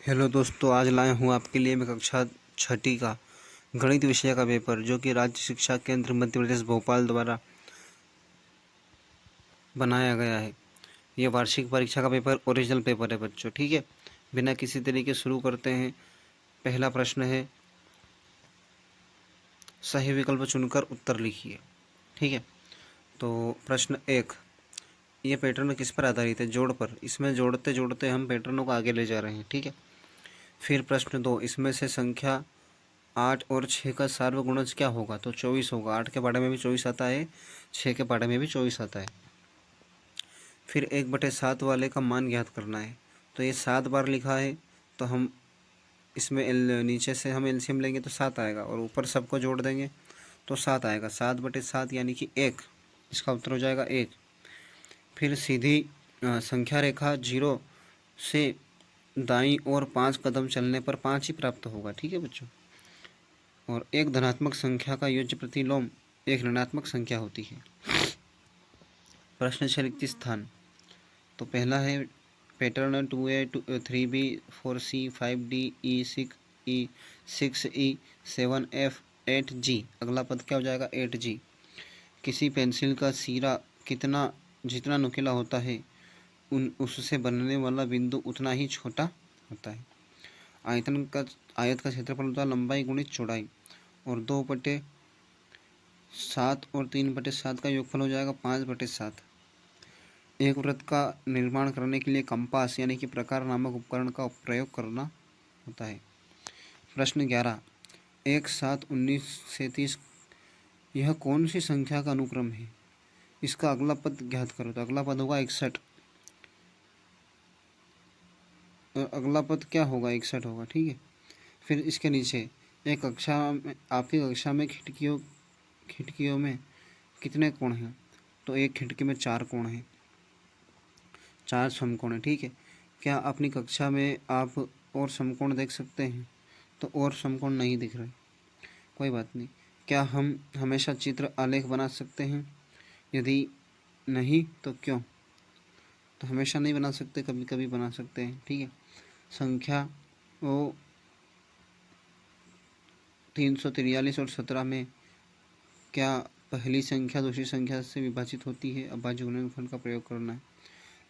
Hello दोस्तों, आज लाए हूँ आपके लिए मैं कक्षा छठी का गणित विषय का पेपर जो कि राज्य शिक्षा केंद्र मध्य प्रदेश भोपाल द्वारा बनाया गया है। ये वार्षिक परीक्षा का पेपर ओरिजिनल पेपर है बच्चों, ठीक है। बिना किसी तरीके शुरू करते हैं। पहला प्रश्न है, सही विकल्प चुनकर उत्तर लिखिए, ठीक है। तो प्रश्न एक, ये पैटर्न किस पर आधारित है? जोड़ पर। इसमें जोड़ते जोड़ते हम पैटर्नों को आगे ले जा रहे हैं, ठीक है। फिर प्रश्न दो, इसमें से संख्या 8 और 6 का सार्वगुणज क्या होगा? तो 24 होगा। 8 के पाढ़े में भी 24 आता है, 6 के पाढ़े में भी 24 आता है। फिर 1/7 वाले का मान ज्ञात करना है। तो ये 7 बार लिखा है, तो हम इसमें नीचे से हम एलसीएम लेंगे तो 7 आएगा और ऊपर सबको जोड़ देंगे तो 7 आएगा। 7/7 यानी कि 1, इसका उत्तर हो जाएगा 1। फिर सीधी संख्या रेखा 0 से दाईं ओर 5 कदम चलने पर 5 ही प्राप्त होगा, ठीक है बच्चों। और एक धनात्मक संख्या का योज्य प्रतिलोम एक ऋणात्मक संख्या होती है। प्रश्न 6 रिक्त स्थान। तो पहला है pattern 2A 3B 4C 5D E 6E 7F 8G। अगला पद क्या हो जाएगा? 8G। किसी पेंसिल का सिरा जितना नुकीला होता है उससे बनने वाला बिंदु उतना ही छोटा होता है। आयत का क्षेत्रफल होता है लंबाई गुणित चौड़ाई, और 2/7 और 3/7 का योगफल हो जाएगा 5/7। एक वृत्त का निर्माण करने के लिए कंपास यानी कि प्रकार नामक उपकरण का प्रयोग करना होता है। प्रश्न 11, 1, 7, 19 से 30 यह कौन सी संख्या का अनुक्रम है? इसका अगला पद ज्ञात करो। तो अगला पद होगा 61। अगला पद क्या होगा? 61 होगा, ठीक है। फिर इसके नीचे आपकी कक्षा में खिड़कियों में कितने कोण हैं? तो एक खिड़की में 4 कोण हैं, 4 समकोण है, ठीक है। क्या अपनी कक्षा में आप और समकोण देख सकते हैं? तो और समकोण नहीं दिख रहे, कोई बात नहीं। क्या हम हमेशा चित्र आलेख बना सकते हैं? यदि नहीं तो क्यों? तो हमेशा नहीं बना सकते, कभी कभी बना सकते हैं, ठीक है। संख्या वो 343 और 17 में क्या पहली संख्या दूसरी संख्या से विभाजित होती है? अभाज्य गुणनफल का प्रयोग करना है।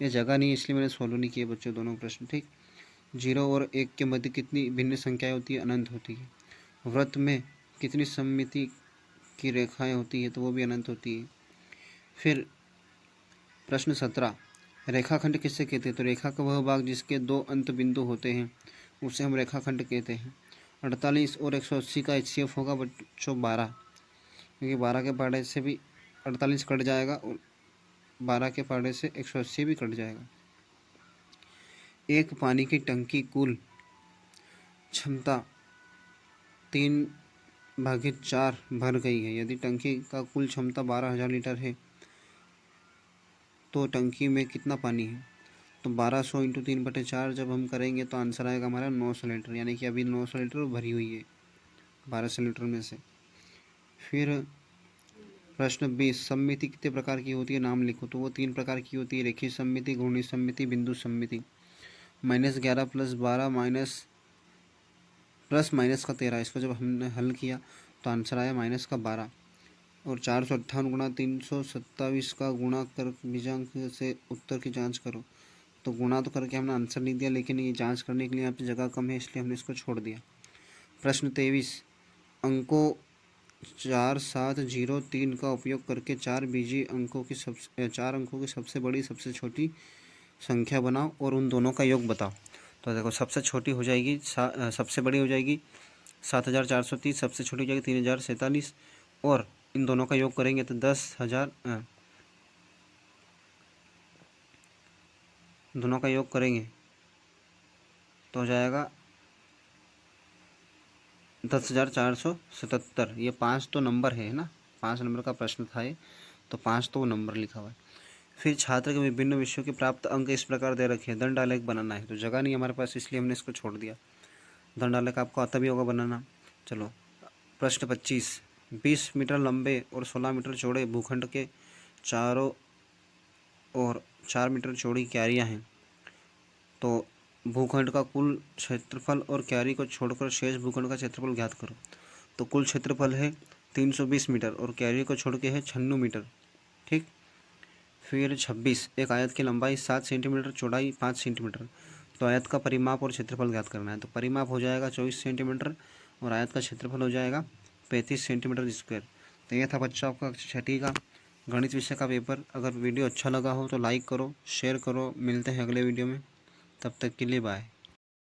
यह जगह नहीं, इसलिए मैंने सॉल्व नहीं किए बच्चों दोनों प्रश्न, ठीक। 0 और 1 के मध्य कितनी भिन्न संख्याएं होती है? अनंत होती है। वृत्त में कितनी सममिति की रेखाएं होती है? तो वो भी अनंत होती है। फिर प्रश्न 17, रेखाखंड किससे कहते हैं? तो रेखा का वह भाग जिसके 2 अंत बिंदु होते हैं उसे हम रेखाखंड कहते हैं। 48 और 180 का HCF होगा बच्चों 12, क्योंकि 12 के पहाड़े से भी 48 कट जाएगा और 12 के पहाड़े से 180 भी कट जाएगा। एक पानी की टंकी कुल क्षमता 3/4 भर गई है। यदि टंकी का कुल क्षमता 12,000 लीटर है तो टंकी में कितना पानी है? तो 1200 × 3/4 जब हम करेंगे तो आंसर आएगा हमारा 900 लीटर, यानी कि अभी 900 लीटर भरी हुई है 1200 लीटर में से। फिर प्रश्न 20, सममिति कितने प्रकार की होती है? नाम लिखो। तो वो 3 प्रकार की होती है, रेखीय सममिति, घूर्णी सममिति, बिंदु सममिति। -11 + 12 प्लस माइनस का 13, इसको जब हमने हल किया तो आंसर आया -12। और 458 × 327 का गुणा कर बीजांक से उत्तर की जांच करो। तो गुणा तो करके हमने आंसर नहीं दिया, लेकिन ये जांच करने के लिए यहाँ पे जगह कम है, इसलिए हमने इसको छोड़ दिया। प्रश्न 23, अंकों 4703 का उपयोग करके 4 अंकों की सबसे बड़ी सबसे छोटी संख्या बनाओ और उन दोनों का योग बताओ। तो देखो, सबसे छोटी हो जाएगी सबसे बड़ी हो जाएगी 7430, सबसे छोटी हो जाएगी 3047, और इन दोनों का योग करेंगे तो 10,000, दोनों का योग करेंगे तो हो जाएगा 10,477। ये 5 तो नंबर है ना, 5 नंबर का प्रश्न था ये, तो 5 तो वो नंबर लिखा हुआ है। फिर छात्र के विभिन्न विषयों के प्राप्त अंक इस प्रकार दे रखे हैं। दंड आलेख बनाना है, तो जगह नहीं हमारे पास, इसलिए हमने इसको छोड़ दिया। दंड आलेख आपको आता भी होगा बनाना। चलो प्रश्न 25, 20 मीटर लंबे और 16 मीटर चौड़े भूखंड के चारों और 4 मीटर चौड़ी क्यारियाँ हैं। तो भूखंड का कुल क्षेत्रफल और क्यारी को छोड़कर शेष भूखंड का क्षेत्रफल ज्ञात करो। तो कुल क्षेत्रफल है 320 मीटर और क्यारी को छोड़ के है 96 मीटर। ठीक। फिर 26, एक आयत की लंबाई 7 सेंटीमीटर, चौड़ाई 5 सेंटीमीटर। तो आयत का परिमाप और क्षेत्रफल ज्ञात करना है। तो परिमाप हो जाएगा 24 सेंटीमीटर और आयत का क्षेत्रफल हो जाएगा 35 सेंटीमीटर स्क्वायर। तो ये था बच्चों आपका कक्षा छठी का गणित विषय का पेपर। अगर वीडियो अच्छा लगा हो तो लाइक करो, शेयर करो। मिलते हैं अगले वीडियो में, तब तक के लिए बाय।